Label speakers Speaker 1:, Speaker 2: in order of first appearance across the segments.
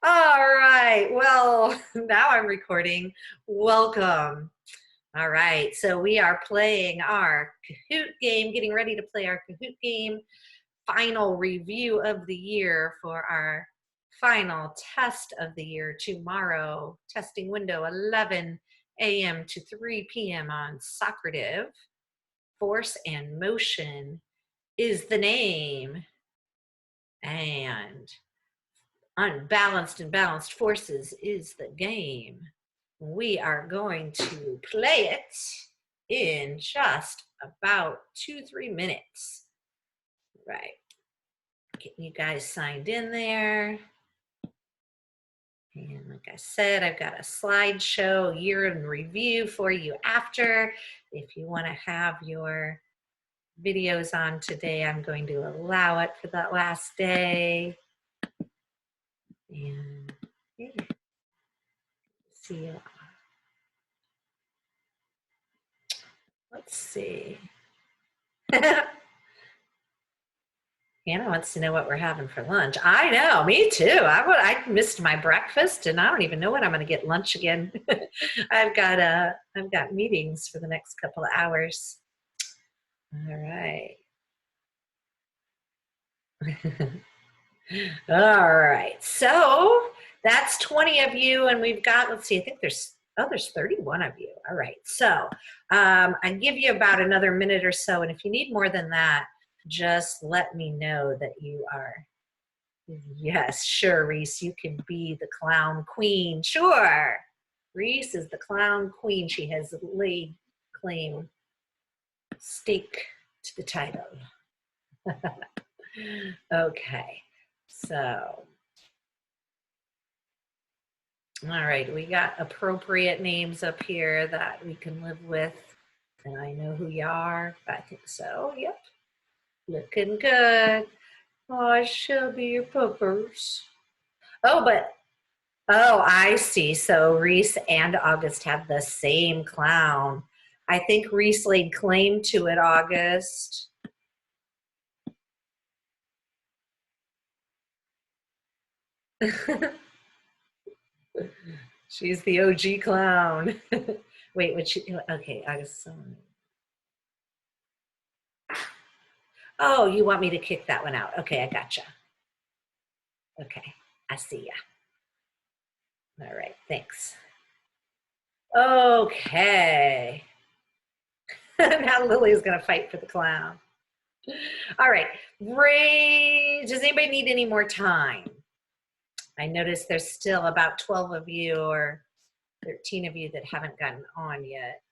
Speaker 1: All right. Well, now I'm recording. Welcome. All right. So we are playing our Kahoot game, getting ready to play our Kahoot game. Final review of the year for our final test of the year tomorrow. Testing window 11 a.m. to 3 p.m. on Socrative. Force and motion is the name. And unbalanced and balanced forces is the game. We are going to play it in just about 2-3 minutes. Right. Getting you guys signed in there. And like I said, I've got a slideshow year in review for you after. If you want to have your videos on today, I'm going to allow it for that last day. And yeah, see you. Let's see. Hannah wants to know what we're having for lunch. I know, me too. I missed my breakfast, and I don't even know when I'm going to get lunch again. I've got meetings for the next couple of hours. All right. All right. So that's 20 of you, and we've got, let's see, I think there's 31 of you. All right. So I give you about another minute or so, and if you need more than that, just let me know that you are. Yes, sure, Reese, you can be the clown queen. Sure. Reese is the clown queen. She has laid claim, stake to the title. Okay, so. All right, we got appropriate names up here that we can live with. And I know who you are. I think so. Yep. Looking good. Oh, she'll be your puppers. Oh, I see. So Reese and August have the same clown. I think Reese laid claim to it, August. She's the OG clown. Wait, would she? Okay, August. Oh, you want me to kick that one out? Okay, I gotcha. Okay, I see ya. All right, thanks. Okay. Now Lily's gonna fight for the clown. All right, Ray, does anybody need any more time? I noticed there's still about 12 of you or 13 of you that haven't gotten on yet.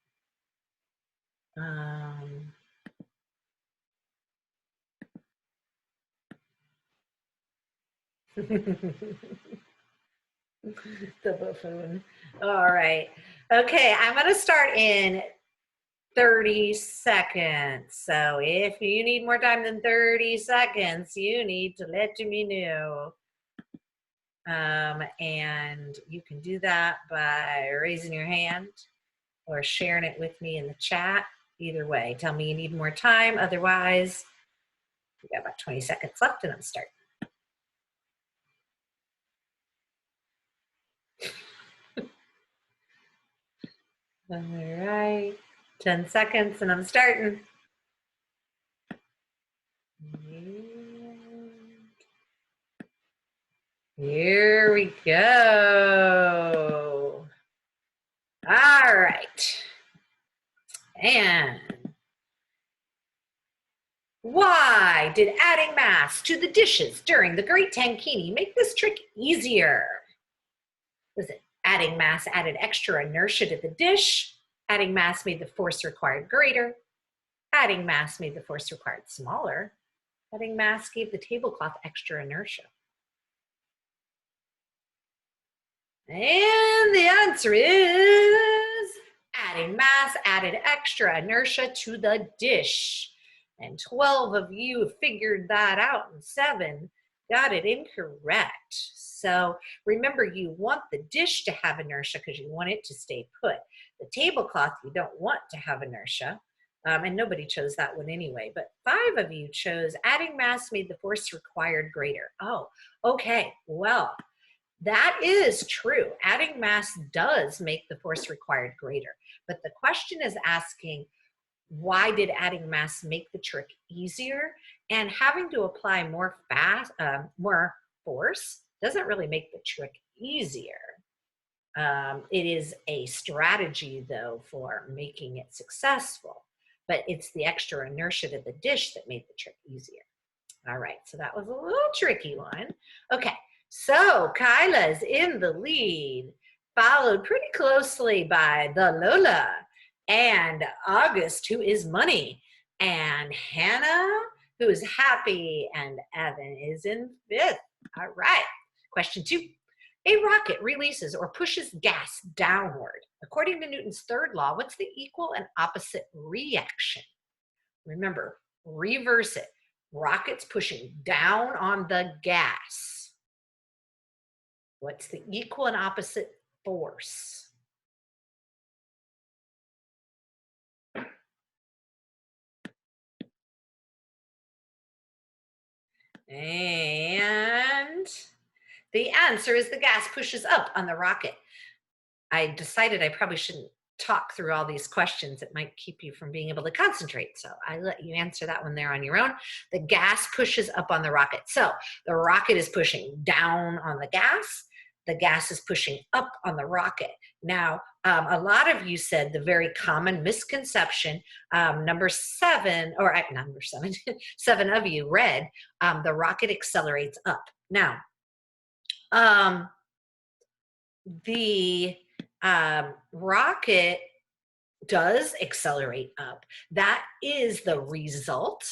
Speaker 1: The buffoon. All right. Okay, I'm going to start in 30 seconds. So if you need more time than 30 seconds, you need to let me know. And you can do that by raising your hand or sharing it with me in the chat. Either way, tell me you need more time. Otherwise, we got about 20 seconds left and I'm starting. All right, 10 seconds and I'm starting. Here we go. All right. And why did adding mass to the dishes during the Great Tankini make this trick easier? Was it adding mass added extra inertia to the dish? Adding mass made the force required greater? Adding mass made the force required smaller? Adding mass gave the tablecloth extra inertia? And the answer is adding mass added extra inertia to the dish. And 12 of you figured that out, and 7 got it incorrect. So remember, you want the dish to have inertia because you want it to stay put. The tablecloth, you don't want to have inertia. And nobody chose that one anyway, but 5 of you chose adding mass made the force required greater. Oh, okay, well, That is true. Adding mass does make the force required greater. But the question is asking, why did adding mass make the trick easier? And having to apply more force doesn't really make the trick easier. It is a strategy, though, for making it successful. But it's the extra inertia to the dish that made the trick easier. All right, so that was a little tricky one. Okay, so Kyla's in the lead, followed pretty closely by the Lola and August, who is money, and Hannah, who is happy, and Evan is in fifth. All right, question 2. A rocket releases or pushes gas downward. According to Newton's third law, what's the equal and opposite reaction? Remember, reverse it. Rockets pushing down on the gas. What's the equal and opposite force? And the answer is the gas pushes up on the rocket. I decided I probably shouldn't talk through all these questions. It might keep you from being able to concentrate. So I let you answer that one there on your own. The gas pushes up on the rocket. So the rocket is pushing down on the gas. The gas is pushing up on the rocket. Now, a lot of you said the very common misconception, number 7 of you read, the rocket accelerates up. Now, the rocket does accelerate up. That is the result.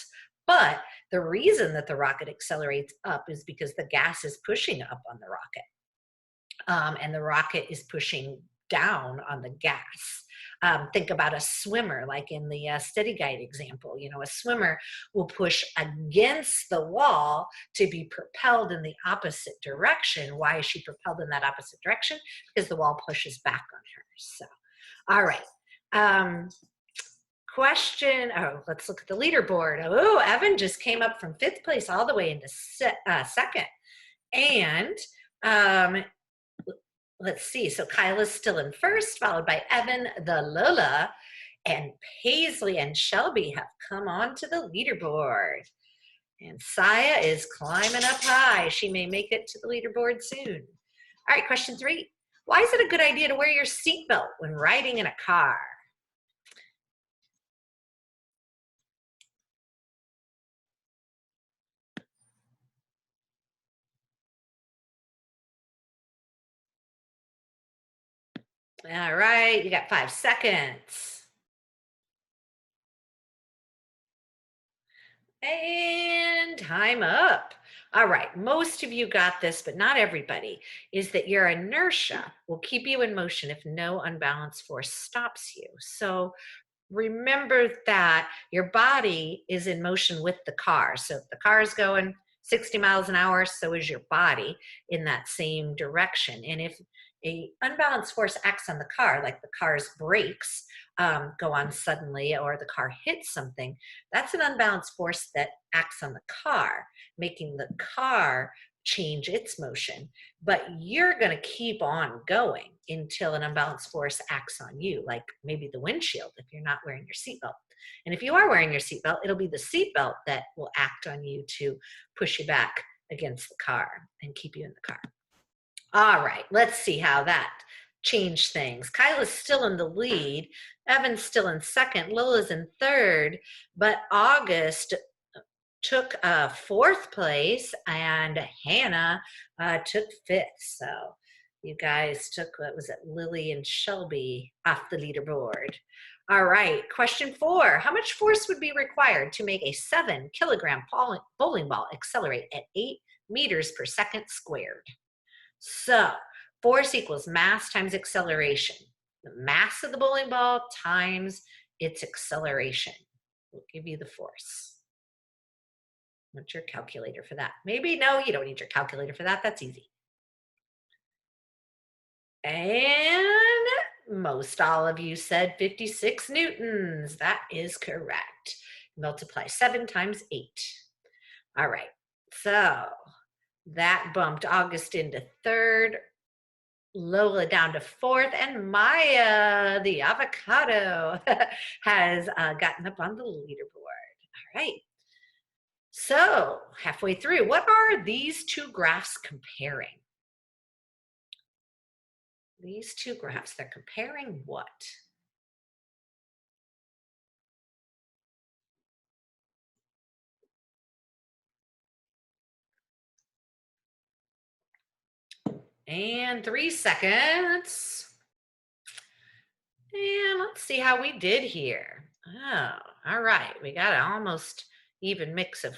Speaker 1: But the reason that the rocket accelerates up is because the gas is pushing up on the rocket. And the rocket is pushing down on the gas. Think about a swimmer, like in the study guide example. You know, a swimmer will push against the wall to be propelled in the opposite direction. Why is she propelled in that opposite direction? Because the wall pushes back on her. So, all right. Let's look at the leaderboard. Oh, Evan just came up from 5th place all the way into 2nd. And let's see. So Kyla's still in 1st, followed by Evan, the Lola, and Paisley and Shelby have come on to the leaderboard. And Saya is climbing up high. She may make it to the leaderboard soon. All right, question 3. Why is it a good idea to wear your seatbelt when riding in a car? All right, you got 5 seconds. And time up. All right, most of you got this, but not everybody, is that your inertia will keep you in motion if no unbalanced force stops you. So remember that your body is in motion with the car. So if the car is going 60 miles an hour, so is your body in that same direction. And if a unbalanced force acts on the car, like the car's brakes go on suddenly or the car hits something, that's an unbalanced force that acts on the car, making the car change its motion. But you're going to keep on going until an unbalanced force acts on you, like maybe the windshield if you're not wearing your seatbelt. And if you are wearing your seatbelt, it'll be the seatbelt that will act on you to push you back against the car and keep you in the car. All right, let's see how that changed things. Kyla's still in the lead. Evan's still in 2nd. Lola's in 3rd. But August took 4th place and Hannah took 5th. So you guys took, what was it, Lily and Shelby off the leaderboard. All right, question 4. How much force would be required to make a 7-kilogram bowling ball accelerate at 8 meters per second squared? So force equals mass times acceleration. The mass of the bowling ball times its acceleration will give you the force. What's your calculator for that? Maybe no, you don't need your calculator for that. That's easy. And most all of you said 56 newtons. That is correct. Multiply 7 times 8. All right. So That bumped August into third, Lola down to fourth, and Maya, the avocado, has gotten up on the leaderboard. All right. So halfway through, what are these two graphs comparing? These two graphs, they're comparing what? And 3 seconds. And let's see how we did here. Oh, all right. We got an almost even mix of,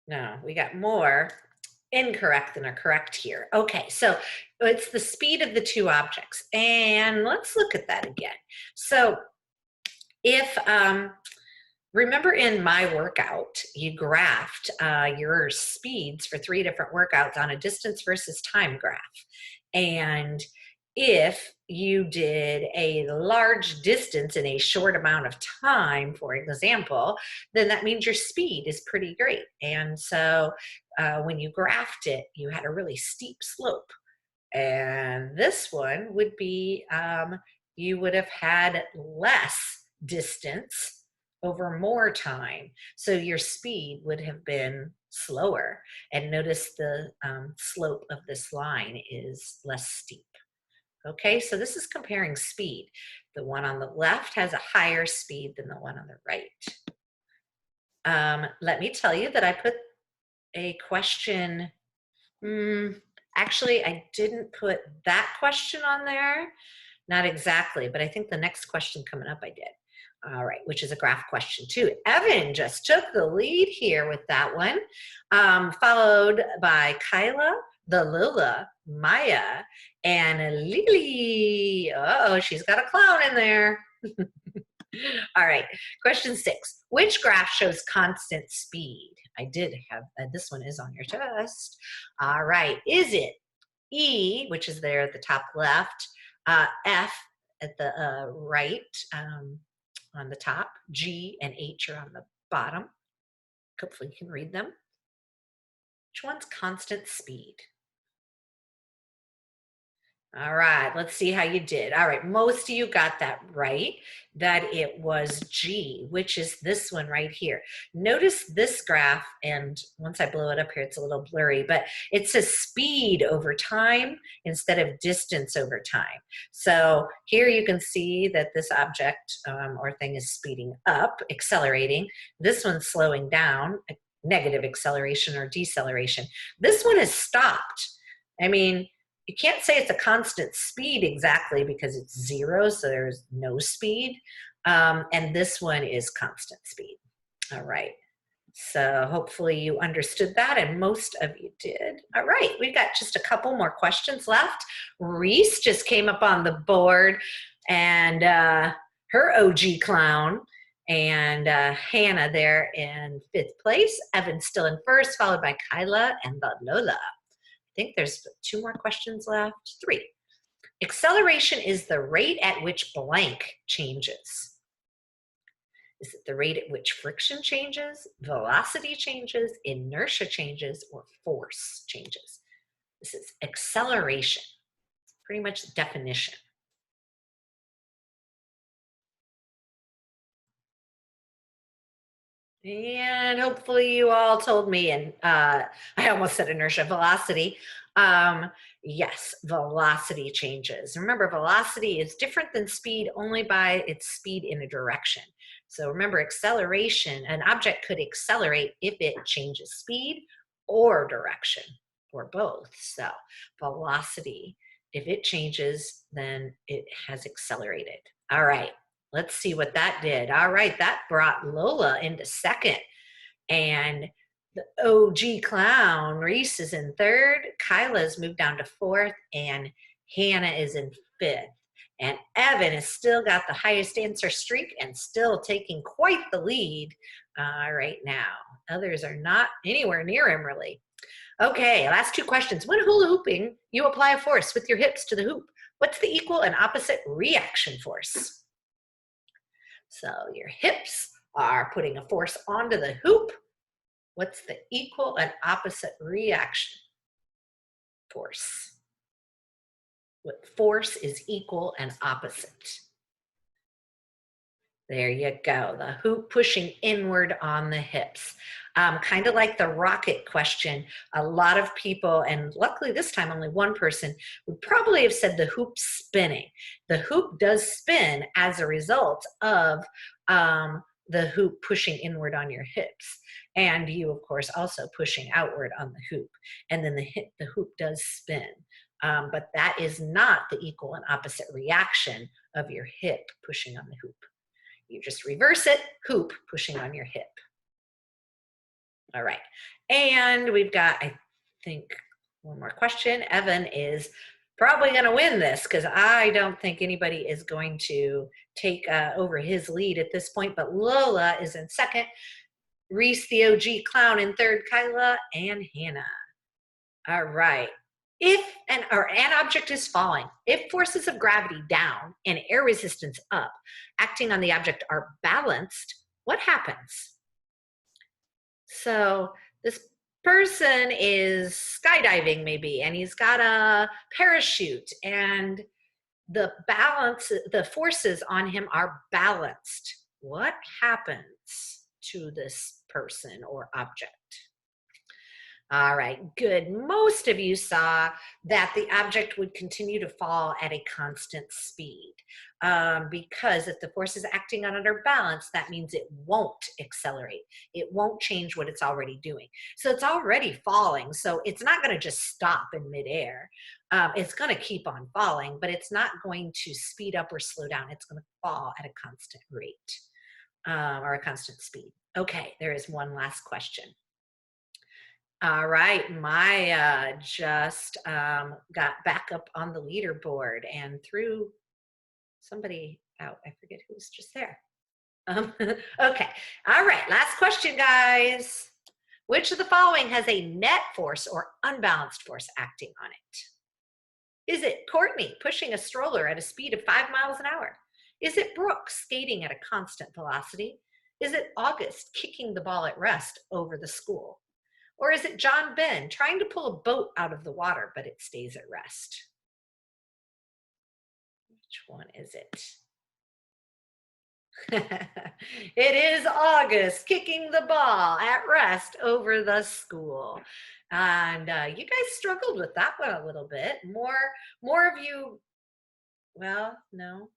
Speaker 1: no, we got more incorrect than are correct here. Okay, so it's the speed of the two objects. And let's look at that again. So if, remember in my workout, you graphed your speeds for 3 different workouts on a distance versus time graph. And if you did a large distance in a short amount of time, for example, then that means your speed is pretty great. And so when you graphed it, you had a really steep slope. And this one would be, you would have had less distance over more time. So your speed would have been slower. And notice the slope of this line is less steep. Okay, so this is comparing speed. The one on the left has a higher speed than the one on the right. Let me tell you that I put a question. Actually, I didn't put that question on there. Not exactly, but I think the next question coming up I did. All right, which is a graph question too. Evan just took the lead here with that one, followed by Kyla, the Lula, Maya, and Lily. Uh-oh, she's got a clown in there. All right, question 6. Which graph shows constant speed? I did have, this one is on your test. All right, is it E, which is there at the top left, F at the right on the top, G and H are on the bottom. Hopefully you can read them. Which one's constant speed? All right, let's see how you did. All right, most of you got that right, that it was G, which is this one right here. Notice this graph, and once I blow it up here, it's a little blurry, but it says speed over time instead of distance over time. So here you can see that this object or thing is speeding up, accelerating. This one's slowing down, negative acceleration or deceleration. This one has stopped. I mean, you can't say it's a constant speed exactly because it's 0, so there's no speed. And this one is constant speed. All right. So hopefully you understood that, and most of you did. All right, we've got just a couple more questions left. Reese just came up on the board, and her OG clown, and Hannah there in 5th place. Evan's still in 1st, followed by Kyla and the Lola. I think there's 2 more questions left. 3. Acceleration is the rate at which blank changes. Is it the rate at which friction changes, velocity changes, inertia changes, or force changes? This is acceleration. It's pretty much the definition. And hopefully you all told me, and I almost said inertia, velocity. Yes, velocity changes. Remember, velocity is different than speed only by its speed in a direction. So remember, acceleration, an object could accelerate if it changes speed or direction, or both. So velocity, if it changes, then it has accelerated. All right. Let's see what that did. All right, that brought Lola into 2nd. And the OG clown, Reese, is in 3rd. Kyla's moved down to 4th. And Hannah is in 5th. And Evan has still got the highest answer streak and still taking quite the lead right now. Others are not anywhere near him, really. Okay, last 2 questions. When hula hooping, you apply a force with your hips to the hoop. What's the equal and opposite reaction force? So your hips are putting a force onto the hoop. What's the equal and opposite reaction force? What force is equal and opposite? There you go. The hoop pushing inward on the hips. Kind of like the rocket question. A lot of people, and luckily this time only one person, would probably have said the hoop spinning. The hoop does spin as a result of the hoop pushing inward on your hips. And you, of course, also pushing outward on the hoop. And then the hoop does spin. But that is not the equal and opposite reaction of your hip pushing on the hoop. You just reverse it, hoop, pushing on your hip. All right. And we've got, I think, one more question. Evan is probably going to win this because I don't think anybody is going to take over his lead at this point. But Lola is in second, Reese the OG clown in third, Kyla, and Hannah. All right. If an object is falling, if forces of gravity down and air resistance up acting on the object are balanced, what happens? So this person is skydiving maybe, and he's got a parachute, and the forces on him are balanced. What happens to this person or object? All right, good. Most of you saw that the object would continue to fall at a constant speed because if the force is acting on it are balanced, that means it won't accelerate. It won't change what it's already doing. So it's already falling, so it's not going to just stop in midair. It's going to keep on falling, but it's not going to speed up or slow down. It's going to fall at a constant rate or a constant speed. Okay, there is one last question. All right, Maya just got back up on the leaderboard and threw somebody out. I forget who was just there. Okay, all right, last question, guys. Which of the following has a net force or unbalanced force acting on it? Is it Courtney pushing a stroller at a speed of 5 miles an hour? Is it Brooke skating at a constant velocity? Is it August kicking the ball at rest over the school? Or is it John Ben trying to pull a boat out of the water, but it stays at rest? Which one is it? It is August kicking the ball at rest over the school. And you guys struggled with that one a little bit. More of you, well, no.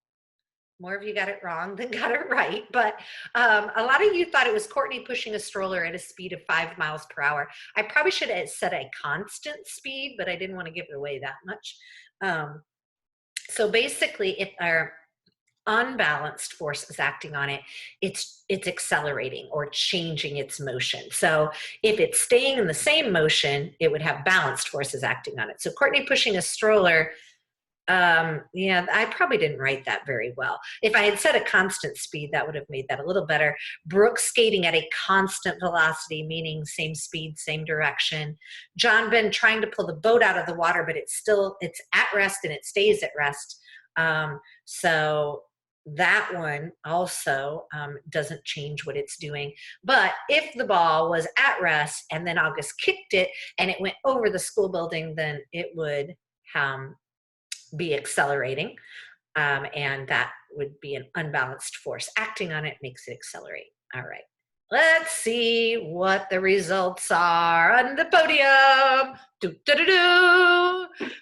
Speaker 1: More of you got it wrong than got it right, but a lot of you thought it was Courtney pushing a stroller at a speed of 5 miles per hour. I probably should have said a constant speed, but I didn't want to give it away that much. So basically, if our unbalanced force is acting on it, it's accelerating or changing its motion. So if it's staying in the same motion, it would have balanced forces acting on it. So Courtney pushing a stroller, yeah, I probably didn't write that very well. If I had said a constant speed, that would have made that a little better. Brooke skating at a constant velocity, meaning same speed, same direction. John Ben trying to pull the boat out of the water, but it's at rest and it stays at rest. So that one also doesn't change what it's doing. But if the ball was at rest and then August kicked it and it went over the school building, then it would be accelerating, and that would be an unbalanced force acting on it, makes it accelerate. All right, let's see what the results are on the podium.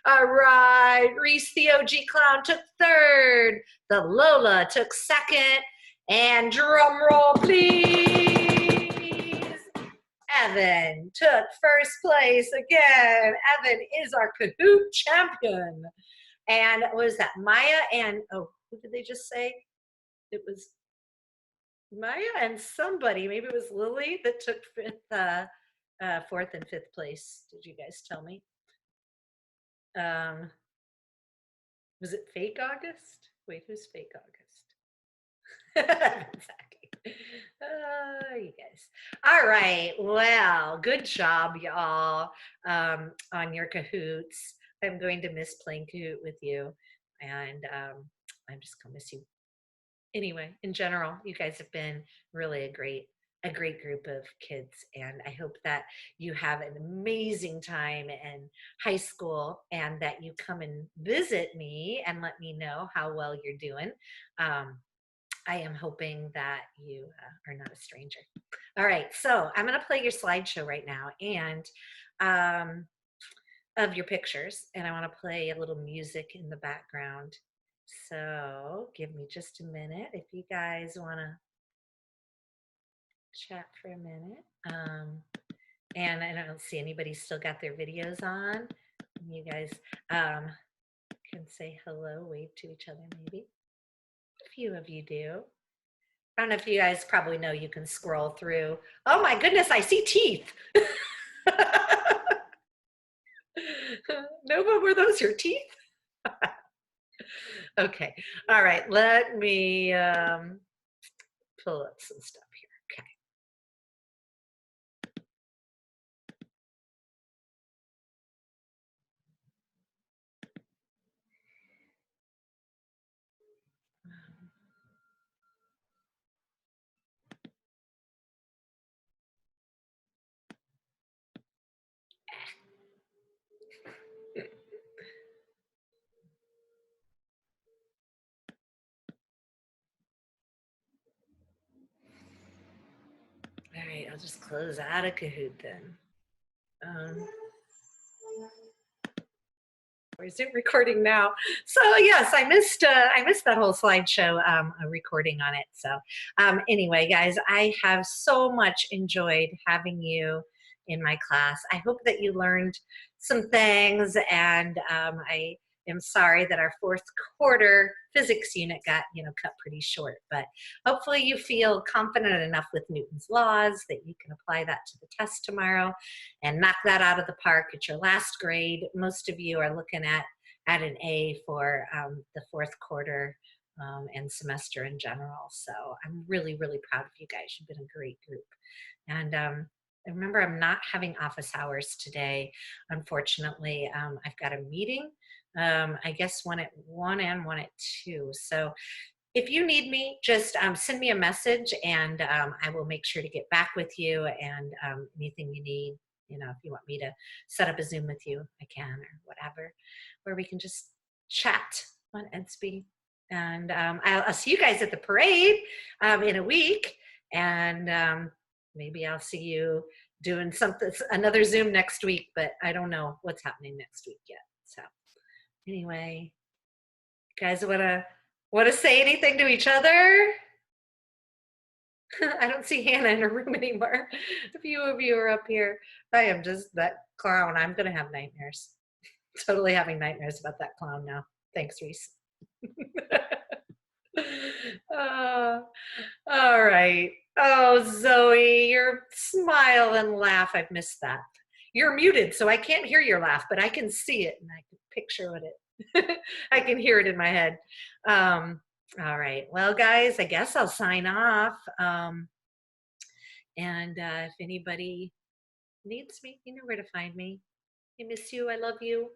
Speaker 1: All right, Reese the OG clown took third, the Lola took second, and drum roll please, Evan took first place again. Evan is our Kahoot champion. And what was that? Maya and, oh, who did they just say? It was Maya and somebody, maybe it was Lily, that took fourth and fifth place. Did you guys tell me? Was it fake August? Wait, who's fake August? Exactly. You guys. All right. Well, good job, y'all, on your Kahoots. I'm going to miss playing Kahoot with you, and I'm just gonna miss you. Anyway, in general, you guys have been really a great a great group of kids, and I hope that you have an amazing time in high school and that you come and visit me and let me know how well you're doing. Um, I am hoping that you are not a stranger. All right, so I'm going to play your slideshow right now and of your pictures, and I want to play a little music in the background. So give me just a minute if you guys want to chat for a minute. And I don't see anybody still got their videos on. You guys can say hello, wave to each other maybe. A few of you do. I don't know if you guys probably know you can scroll through. Oh my goodness, I see teeth. Nova, were those your teeth? Okay, all right, let me pull up some stuff here. Okay. All right, I'll just close out of Kahoot then. Resume recording now. So yes, I missed that whole slideshow recording on it. So anyway, guys, I have so much enjoyed having you in my class. I hope that you learned some things, and I am sorry that our fourth quarter physics unit got cut pretty short, but hopefully you feel confident enough with Newton's laws that you can apply that to the test tomorrow and knock that out of the park at your last grade. Most of you are looking at an A for the fourth quarter and semester in general. So I'm really, really proud of you guys. You've been a great group. And remember, I'm not having office hours today. Unfortunately, I've got a meeting, I guess one at 1 and one at 2. So if you need me, just send me a message and I will make sure to get back with you, and anything you need, if you want me to set up a Zoom with you, I can, or whatever, where we can just chat on EdSP. And I'll see you guys at the parade in a week, and maybe I'll see you doing another Zoom next week, but I don't know what's happening next week yet. So anyway, you guys want to say anything to each other? I don't see Hannah in her room anymore. A few of you are up here. I am just that clown. I'm going to have nightmares. Totally having nightmares about that clown now. Thanks, Reese. All right. Oh, Zoe, your smile and laugh. I've missed that. You're muted, so I can't hear your laugh, but I can see it and I can picture it. I can hear it in my head. All right. Well, guys, I guess I'll sign off. And if anybody needs me, you know where to find me. I miss you. I love you.